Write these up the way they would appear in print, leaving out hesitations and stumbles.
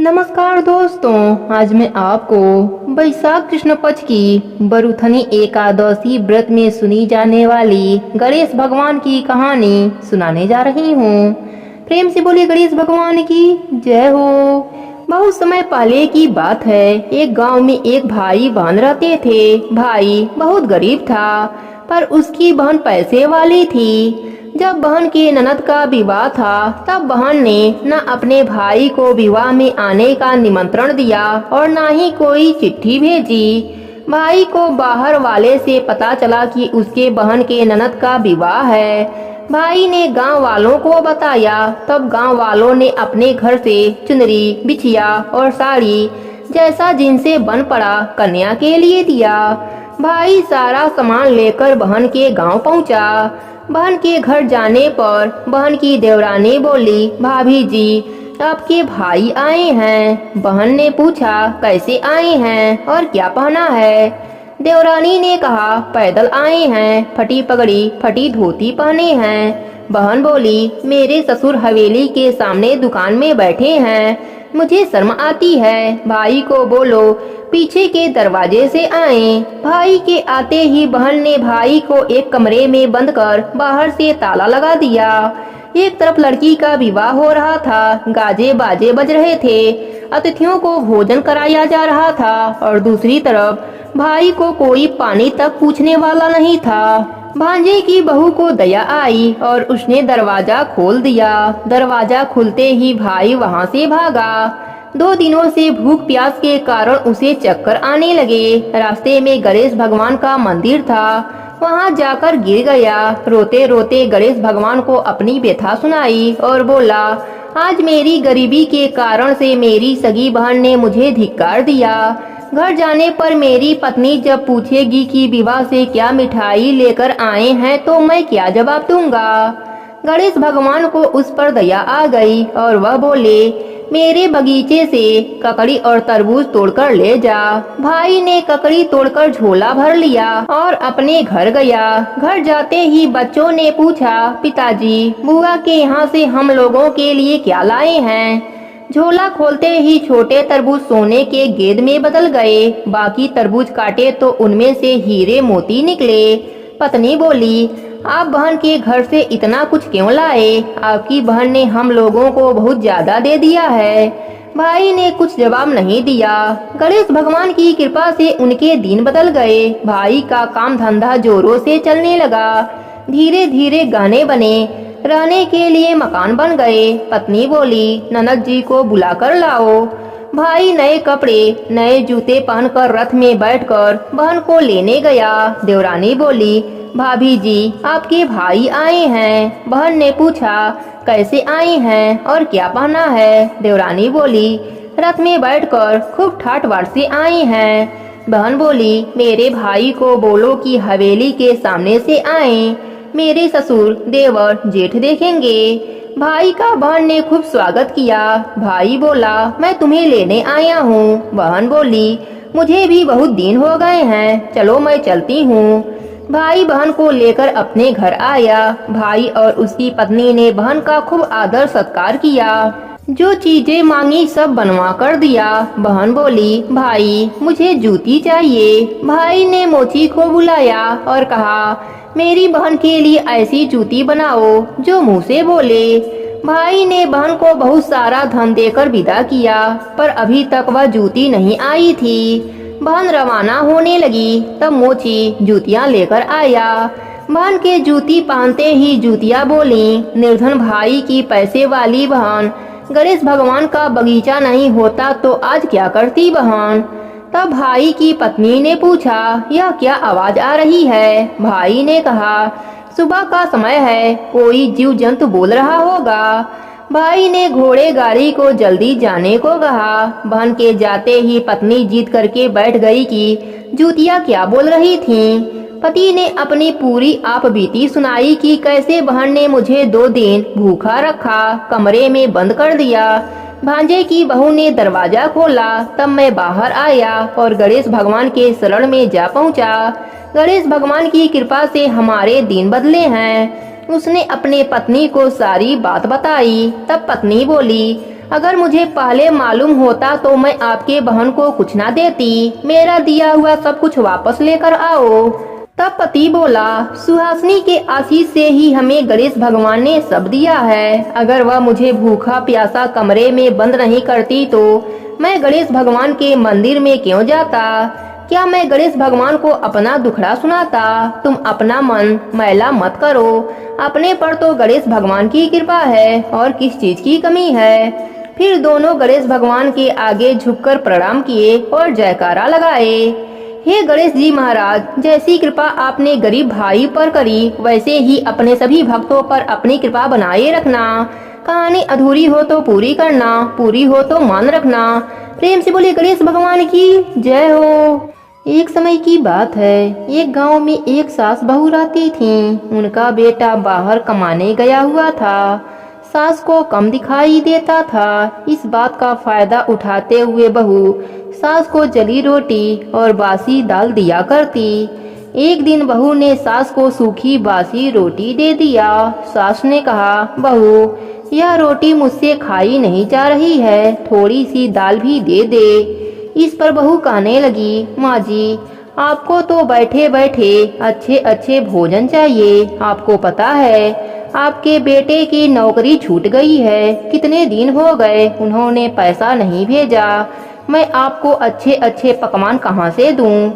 नमस्कार दोस्तों, आज मैं आपको वैशाख कृष्ण पक्ष की बरुथनी एकादशी व्रत में सुनी जाने वाली गणेश भगवान की कहानी सुनाने जा रही हूँ। प्रेम से बोलिए गणेश भगवान की जय हो। बहुत समय पहले की बात है। एक गांव में एक भाई बहन रहते थे। भाई बहुत गरीब था, पर उसकी बहन पैसे वाली थी। जब बहन के ननद का विवाह था, तब बहन ने न अपने भाई को विवाह में आने का निमंत्रण दिया और न ही कोई चिट्ठी भेजी। भाई को बाहर वाले से पता चला कि उसके बहन के ननद का विवाह है। भाई ने गांव वालों को बताया। तब गांव वालों ने अपने घर से चुनरी, बिछिया और साड़ी जैसा जिनसे बन पड़ा कन्या के लिए दिया। भाई सारा सामान लेकर बहन के गांव पहुंचा। बहन के घर जाने पर बहन की देवरानी बोली, भाभी जी, आपके भाई आए हैं। बहन ने पूछा, कैसे आए हैं और क्या पहना है? देवरानी ने कहा, पैदल आए हैं, फटी पगड़ी फटी धोती पहने हैं। बहन बोली, मेरे ससुर हवेली के सामने दुकान में बैठे हैं, मुझे शर्म आती है। भाई को बोलो पीछे के दरवाजे से आए। भाई के आते ही बहन ने भाई को एक कमरे में बंद कर बाहर से ताला लगा दिया। एक तरफ लड़की का विवाह हो रहा था, गाजे बाजे बज रहे थे, अतिथियों को भोजन कराया जा रहा था, और दूसरी तरफ भाई को कोई पानी तक पूछने वाला नहीं था। भांजे की बहू को दया आई और उसने दरवाजा खोल दिया। दरवाजा खुलते ही भाई वहां से भागा। 2 दिनों से भूख प्यास के कारण उसे चक्कर आने लगे। रास्ते में गणेश भगवान का मंदिर था, वहां जाकर गिर गया। रोते रोते गणेश भगवान को अपनी व्यथा सुनाई और बोला, आज मेरी गरीबी के कारण से मेरी सगी बहन ने मुझे धिक्कार दिया। घर जाने पर मेरी पत्नी जब पूछेगी कि विवाह से क्या मिठाई लेकर आए हैं, तो मैं क्या जवाब दूंगा? गणेश भगवान को उस पर दया आ गई और वह बोले, मेरे बगीचे से ककड़ी और तरबूज तोड़कर ले जा। भाई ने ककड़ी तोड़कर झोला भर लिया और अपने घर गया। घर जाते ही बच्चों ने पूछा, पिताजी, बुआ के यहाँ से हम लोगों के लिए क्या लाए हैं? झोला खोलते ही छोटे तरबूज सोने के गेंद में बदल गए। बाकी तरबूज काटे तो उनमें से हीरे मोती निकले। पत्नी बोली, आप बहन के घर से इतना कुछ क्यों लाए? आपकी बहन ने हम लोगों को बहुत ज्यादा दे दिया है। भाई ने कुछ जवाब नहीं दिया। गणेश भगवान की कृपा से उनके दिन बदल गए। भाई का काम धंधा जोरों से चलने लगा। धीरे धीरे गहने बने, रहने के लिए मकान बन गए। पत्नी बोली, ननद जी को बुलाकर लाओ। भाई नए कपड़े, नए जूते पहनकर रथ में बैठकर बहन को लेने गया। देवरानी बोली, भाभी जी, आपके भाई आए हैं। बहन ने पूछा, कैसे आए हैं और क्या पहना है? देवरानी बोली, रथ में बैठकर खूब ठाट बाट से आए हैं। बहन बोली, मेरे भाई को बोलो कि हवेली के सामने से आए, मेरे ससुर देवर जेठ देखेंगे। भाई का बहन ने खूब स्वागत किया। भाई बोला, मैं तुम्हें लेने आया हूँ। बहन बोली, मुझे भी बहुत दिन हो गए हैं, चलो मैं चलती हूँ। भाई बहन को लेकर अपने घर आया। भाई और उसकी पत्नी ने बहन का खूब आदर सत्कार किया। जो चीजें मांगी सब बनवा कर दिया। बहन बोली, भाई मुझे जूती चाहिए। भाई ने मोची को बुलाया और कहा, मेरी बहन के लिए ऐसी जूती बनाओ जो मुंह से बोले। भाई ने बहन को बहुत सारा धन देकर विदा किया, पर अभी तक वह जूती नहीं आई थी। बहन रवाना होने लगी, तब मोची जूतियां लेकर आया। बहन के जूती पहनते ही जूतियां बोली, निर्धन भाई की पैसे वाली बहन, गणेश भगवान का बगीचा नहीं होता तो आज क्या करती बहन? तब भाई की पत्नी ने पूछा, यह क्या आवाज आ रही है? भाई ने कहा, सुबह का समय है, कोई जीव जंतु बोल रहा होगा। भाई ने घोड़े गाड़ी को जल्दी जाने को कहा। बहन के जाते ही पत्नी जीत करके बैठ गई कि जूतियां क्या बोल रही थीं। पति ने अपनी पूरी आप बीती सुनाई कि कैसे बहन ने मुझे 2 दिन भूखा रखा, कमरे में बंद कर दिया। भांजे की बहू ने दरवाजा खोला, तब मैं बाहर आया और गणेश भगवान के शरण में जा पहुंचा। गणेश भगवान की कृपा से हमारे दिन बदले हैं। उसने अपने पत्नी को सारी बात बताई। तब पत्नी बोली, अगर मुझे पहले मालूम होता तो मैं आपके बहन को कुछ ना देती। मेरा दिया हुआ सब कुछ वापस लेकर आओ। तब पति बोला, सुहासिनी के आशीष से ही हमें गणेश भगवान ने सब दिया है। अगर वह मुझे भूखा प्यासा कमरे में बंद नहीं करती तो मैं गणेश भगवान के मंदिर में क्यों जाता? क्या मैं गणेश भगवान को अपना दुखड़ा सुनाता? तुम अपना मन मैला मत करो। अपने पर तो गणेश भगवान की कृपा है और किस चीज की कमी है। फिर दोनों गणेश भगवान के आगे झुककर प्रणाम किए और जयकारा लगाए। हे गणेश जी महाराज, जैसी कृपा आपने गरीब भाई पर करी वैसे ही अपने सभी भक्तों पर अपनी कृपा बनाए रखना। कहानी अधूरी हो तो पूरी करना, पूरी हो तो मान रखना। प्रेम से बोले गणेश भगवान की जय हो। एक समय की बात है, एक गांव में एक सास बहू रहती थीं। उनका बेटा बाहर कमाने गया हुआ था। सास को कम दिखाई देता था। इस बात का फायदा उठाते हुए बहू सास को जली रोटी और बासी दाल दिया करती। एक दिन बहू ने सास को सूखी बासी रोटी दे दिया। सास ने कहा, बहू यह रोटी मुझसे खाई नहीं जा रही है, थोड़ी सी दाल भी दे दे। इस पर बहू कहने लगी, माँ जी आपको तो बैठे बैठे अच्छे अच्छे भोजन चाहिए। आपको पता है आपके बेटे की नौकरी छूट गई है, कितने दिन हो गए उन्होंने पैसा नहीं भेजा। मैं आपको अच्छे अच्छे पकवान कहाँ से दूं?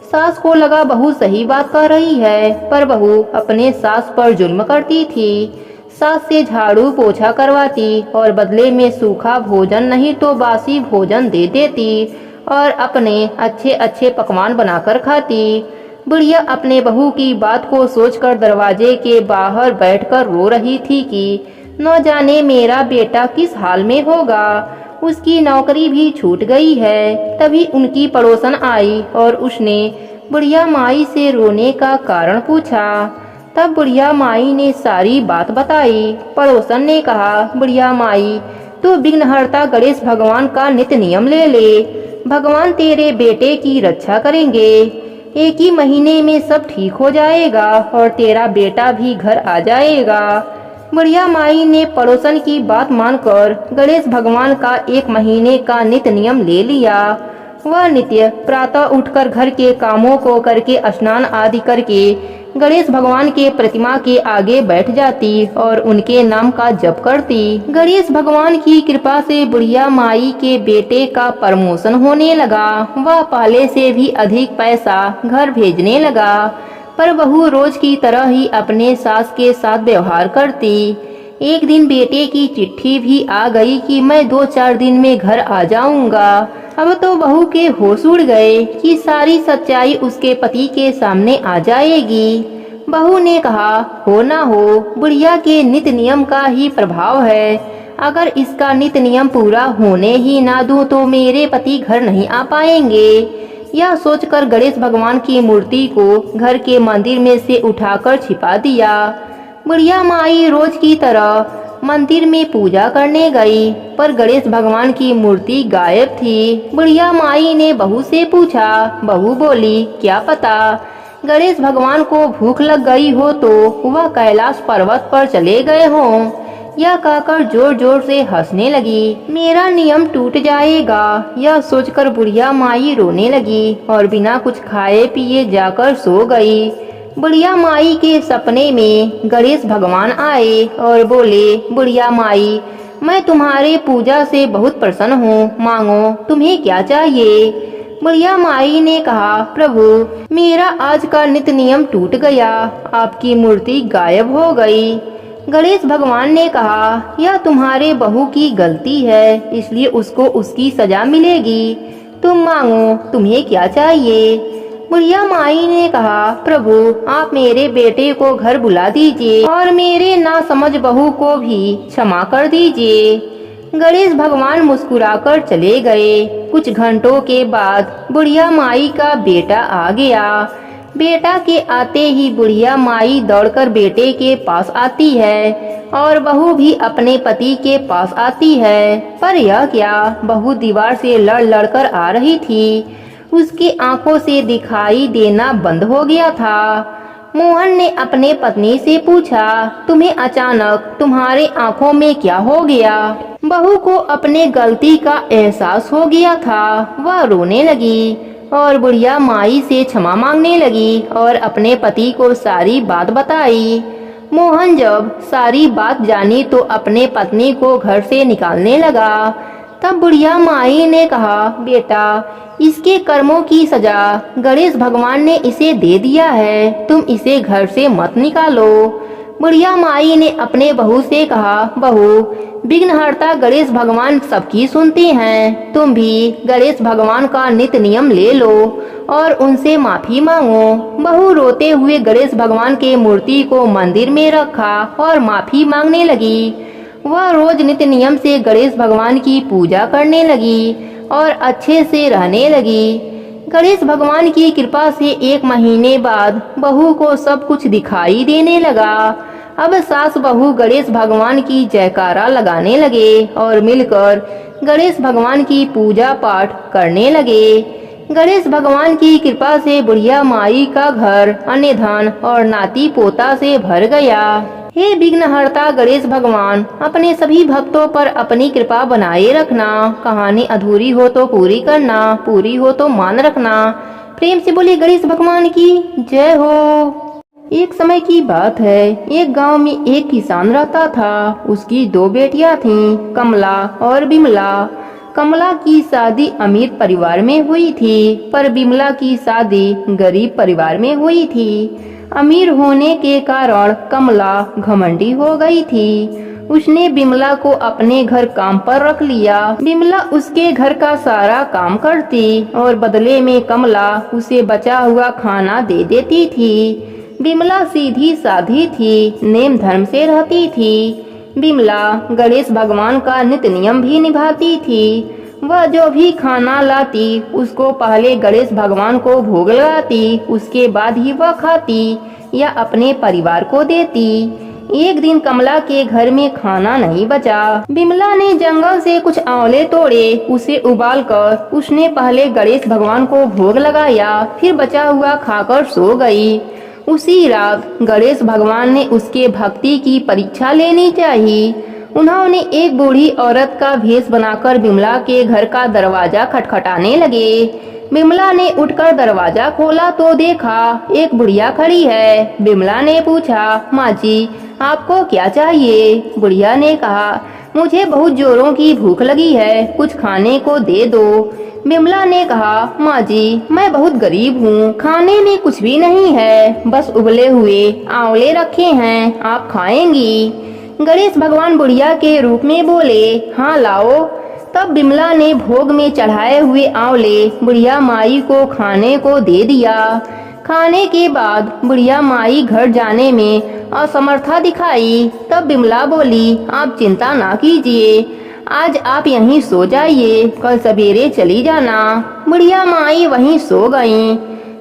सास को लगा बहू सही बात कर रही है, पर बहू अपने सास पर जुल्म करती थी। सास से झाड़ू पोछा करवाती और बदले में सूखा भोजन नहीं तो बासी भोजन दे देती और अपने अच्छे अच्छे पकवान बनाकर खाती। बुढ़िया अपने बहू की बात को सोचकर दरवाजे के बाहर बैठकर रो रही थी कि न जाने मेरा बेटा किस हाल में होगा। उसकी नौकरी भी छूट गई है। तभी उनकी पड़ोसन आई और उसने बुढ़िया माई से रोने का कारण पूछा। तब बुढ़िया माई ने सारी बात बताई। पड़ोसन ने कहा, बुढ़िया माई तू विघ्नहर्ता गणेश भगवान का नित्य नियम ले ले, भगवान तेरे बेटे की रक्षा करेंगे। एक ही महीने में सब ठीक हो जाएगा और तेरा बेटा भी घर आ जाएगा। बुढ़िया माई ने पड़ोसन की बात मानकर गणेश भगवान का 1 महीने का नित्य नियम ले लिया। वह नित्य प्रातः उठकर घर के कामों को करके स्नान आदि करके गणेश भगवान के प्रतिमा के आगे बैठ जाती और उनके नाम का जप करती। गणेश भगवान की कृपा से बुढ़िया माई के बेटे का प्रमोशन होने लगा। वह पहले से भी अधिक पैसा घर भेजने लगा, पर बहू रोज की तरह ही अपने सास के साथ व्यवहार करती। एक दिन बेटे की चिट्ठी भी आ गई कि मैं 2-4 दिन में घर आ जाऊंगा। अब तो बहू के होश उड़ गए कि सारी सच्चाई उसके पति के सामने आ जाएगी। बहू ने कहा, हो ना हो बुढ़िया के नित्य नियम का ही प्रभाव है। अगर इसका नित्य नियम पूरा होने ही ना दूं तो मेरे पति घर नहीं आ पाएंगे। यह सोचकर गणेश भगवान की मूर्ति को घर के मंदिर में से उठाकर छिपा दिया। बुढ़िया माई रोज की तरह मंदिर में पूजा करने गई, पर गणेश भगवान की मूर्ति गायब थी। बुढ़िया माई ने बहू से पूछा। बहू बोली, क्या पता गणेश भगवान को भूख लग गई हो तो वह कैलाश पर्वत पर चले गए हों। यह कहकर जोर जोर से हंसने लगी। मेरा नियम टूट जाएगा, यह सोचकर बुढ़िया माई रोने लगी और बिना कुछ खाए पिए जाकर सो गई। बुढ़िया माई के सपने में गणेश भगवान आए और बोले, बुढ़िया माई मैं तुम्हारे पूजा से बहुत प्रसन्न हूँ, मांगो तुम्हें क्या चाहिए। बुढ़िया माई ने कहा, प्रभु मेरा आज का नित्य नियम टूट गया, आपकी मूर्ति गायब हो गई। गणेश भगवान ने कहा, यह तुम्हारे बहू की गलती है, इसलिए उसको उसकी सजा मिलेगी। तुम मांगो तुम्हें क्या चाहिए। बुढ़िया माई ने कहा, प्रभु आप मेरे बेटे को घर बुला दीजिए और मेरे नासमझ बहू को भी क्षमा कर दीजिए। गणेश भगवान मुस्कुराकर चले गए। कुछ घंटों के बाद बुढ़िया माई का बेटा आ गया। बेटा के आते ही बुढ़िया माई दौड़कर बेटे के पास आती है और बहू भी अपने पति के पास आती है। पर यह क्या, बहू दीवार से लड़ लड़कर आ रही थी। उसकी आंखों से दिखाई देना बंद हो गया था। मोहन ने अपने पत्नी से पूछा, तुम्हें अचानक तुम्हारे आंखों में क्या हो गया? बहू को अपने गलती का एहसास हो गया था। वह रोने लगी और बुढ़िया माई से क्षमा मांगने लगी और अपने पति को सारी बात बताई। मोहन जब सारी बात जानी तो अपने पत्नी को घर से निकालने लगा। तब बुढ़िया माई ने कहा, बेटा, इसके कर्मों की सजा गणेश भगवान ने इसे दे दिया है, तुम इसे घर से मत निकालो। बुढ़िया माई ने अपने बहू से कहा, बहू, विघ्नहर्ता गणेश भगवान सबकी सुनती हैं, तुम भी गणेश भगवान का नित्य नियम ले लो और उनसे माफी मांगो। बहू रोते हुए गणेश भगवान के मूर्ति को मंदिर में रखा और माफी मांगने लगी। वह रोज नित्य नियम से गणेश भगवान की पूजा करने लगी और अच्छे से रहने लगी। गणेश भगवान की कृपा से 1 महीने बाद बहू को सब कुछ दिखाई देने लगा। अब सास बहू गणेश भगवान की जयकारा लगाने लगे और मिलकर गणेश भगवान की पूजा पाठ करने लगे। गणेश भगवान की कृपा से बुढ़िया माई का घर अन्य धन और नाती पोता से भर गया। हे विघ्नहर्ता गणेश भगवान, अपने सभी भक्तों पर अपनी कृपा बनाए रखना। कहानी अधूरी हो तो पूरी करना, पूरी हो तो मान रखना। प्रेम से बोले गणेश भगवान की जय हो। एक समय की बात है, एक गांव में एक किसान रहता था। उसकी 2 बेटियां थीं, कमला और बिमला। कमला की शादी अमीर परिवार में हुई थी, पर बिमला की शादी गरीब परिवार में हुई थी। अमीर होने के कारण कमला घमंडी हो गई थी। उसने बिमला को अपने घर काम पर रख लिया। बिमला उसके घर का सारा काम करती और बदले में कमला उसे बचा हुआ खाना दे देती थी। बिमला सीधी साधी थी, नेम धर्म से रहती थी। बिमला गणेश भगवान का नित्य नियम भी निभाती थी। वह जो भी खाना लाती उसको पहले गणेश भगवान को भोग लगाती, उसके बाद ही वह खाती या अपने परिवार को देती। एक दिन कमला के घर में खाना नहीं बचा। बिमला ने जंगल से कुछ आंवले तोड़े, उसे उबालकर उसने पहले गणेश भगवान को भोग लगाया, फिर बचा हुआ खाकर सो गई। उसी रात गणेश भगवान ने उसके भक्ति की परीक्षा लेनी चाहिए। उन्होंने एक बूढ़ी औरत का भेष बनाकर बिमला के घर का दरवाजा खटखटाने लगे। बिमला ने उठकर दरवाजा खोला तो देखा एक बुढ़िया खड़ी है। बिमला ने पूछा, माँ जी, आपको क्या चाहिए? बुढ़िया ने कहा, मुझे बहुत जोरों की भूख लगी है, कुछ खाने को दे दो। बिमला ने कहा, माँ जी, मैं बहुत गरीब हूँ, खाने में कुछ भी नहीं है, बस उबले हुए आंवले रखे हैं, आप खाएंगी? गणेश भगवान बुढ़िया के रूप में बोले, हाँ लाओ। तब बिमला ने भोग में चढ़ाए हुए आंवले बुढ़िया माई को खाने को दे दिया। खाने के बाद बुढ़िया माई घर जाने में असमर्था दिखाई। तब बिमला बोली, आप चिंता ना कीजिए, आज आप यहीं सो जाइए, कल सवेरे चली जाना। बुढ़िया माई वहीं सो गईं।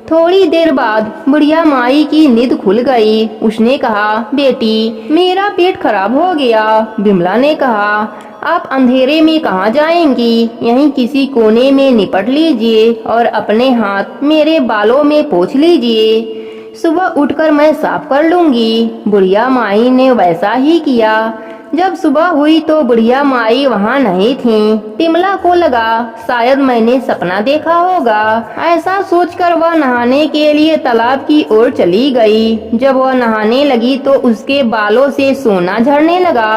थोड़ी देर बाद बुढ़िया माई की नींद खुल गई। उसने कहा, बेटी, मेरा पेट खराब हो गया। बिमला ने कहा, आप अंधेरे में कहाँ जाएंगी, यहीं किसी कोने में निपट लीजिए और अपने हाथ मेरे बालों में पोंछ लीजिए, सुबह उठकर मैं साफ कर लूंगी। बुढ़िया माई ने वैसा ही किया। जब सुबह हुई तो बुढ़िया माई वहाँ नहीं थी। बिमला को लगा शायद मैंने सपना देखा होगा। ऐसा सोचकर वह नहाने के लिए तालाब की ओर चली गई। जब वह नहाने लगी तो उसके बालों से सोना झड़ने लगा।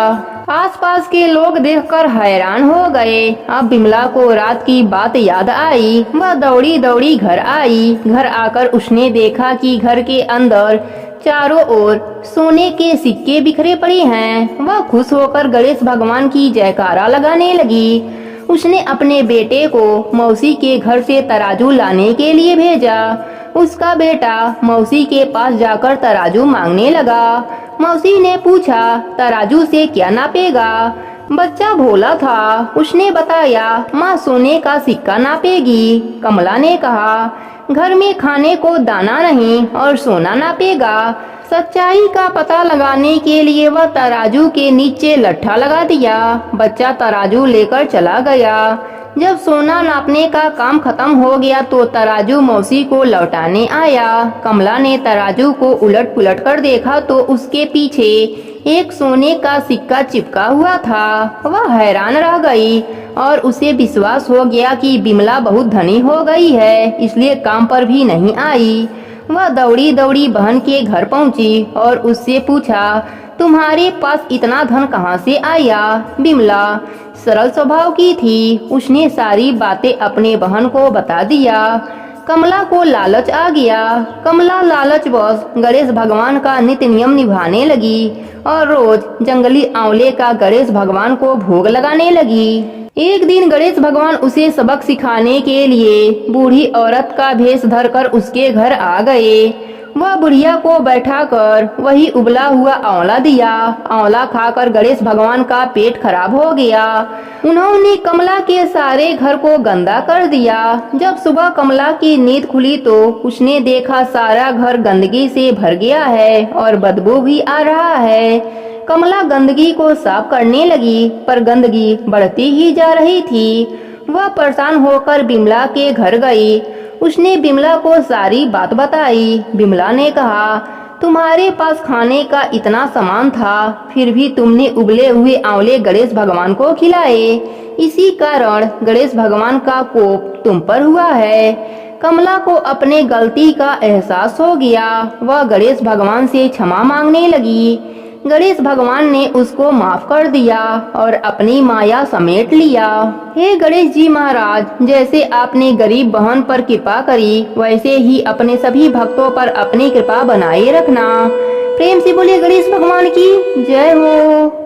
आसपास के लोग देखकर हैरान हो गए। अब बिमला को रात की बात याद आई। वह दौड़ी दौड़ी घर आई। घर आकर उसने देखा कि घर के अंदर चारों ओर सोने के सिक्के बिखरे पड़े हैं। वह खुश होकर गणेश भगवान की जयकारा लगाने लगी। उसने अपने बेटे को मौसी के घर से तराजू लाने के लिए भेजा। उसका बेटा मौसी के पास जाकर तराजू मांगने लगा। मौसी ने पूछा, तराजू से क्या नापेगा? बच्चा भोला था। उसने बताया, माँ सोने का सिक्का नापेगी। कमला ने कहा, घर में खाने को दाना नहीं और सोना नापेगा। सच्चाई का पता लगाने के लिए वह तराजू के नीचे लट्ठा लगा दिया। बच्चा तराजू लेकर चला गया। जब सोना नापने का काम खत्म हो गया तो तराजू मौसी को लौटाने आया। कमला ने तराजू को उलट पुलट कर देखा तो उसके पीछे एक सोने का सिक्का चिपका हुआ था। वह हैरान रह गई और उसे विश्वास हो गया कि बिमला बहुत धनी हो गई है, इसलिए काम पर भी नहीं आई। वह दौड़ी दौड़ी बहन के घर पहुंची और उससे पूछा, तुम्हारे पास इतना धन कहाँ से आया? बिमला सरल स्वभाव की थी, उसने सारी बातें अपने बहन को बता दिया। कमला को लालच आ गया। कमला लालचवश गणेश भगवान का नित्य नियम निभाने लगी और रोज जंगली आंवले का गणेश भगवान को भोग लगाने लगी। एक दिन गणेश भगवान उसे सबक सिखाने के लिए बूढ़ी औरत का भेष धरकर उसके घर आ गए। वह बुढ़िया को बैठाकर वही उबला हुआ आंवला दिया। आंवला खाकर गणेश भगवान का पेट खराब हो गया। उन्होंने कमला के सारे घर को गंदा कर दिया। जब सुबह कमला की नींद खुली तो उसने देखा सारा घर गंदगी से भर गया है और बदबू भी आ रहा है। कमला गंदगी को साफ करने लगी पर गंदगी बढ़ती ही जा रही थी। वह परेशान होकर बिमला के घर गई। उसने बिमला को सारी बात बताई। बिमला ने कहा, तुम्हारे पास खाने का इतना सामान था, फिर भी तुमने उबले हुए आंवले गणेश भगवान को खिलाए। इसी कारण गणेश भगवान का कोप तुम पर हुआ है। कमला को अपने गलती का एहसास हो गया। वह गणेश भगवान से क्षमा मांगने लगी। गणेश भगवान ने उसको माफ कर दिया और अपनी माया समेट लिया। हे गणेश जी महाराज, जैसे आपने गरीब बहन पर कृपा करी, वैसे ही अपने सभी भक्तों पर अपनी कृपा बनाए रखना। प्रेम से बोलिए गणेश भगवान की जय हो।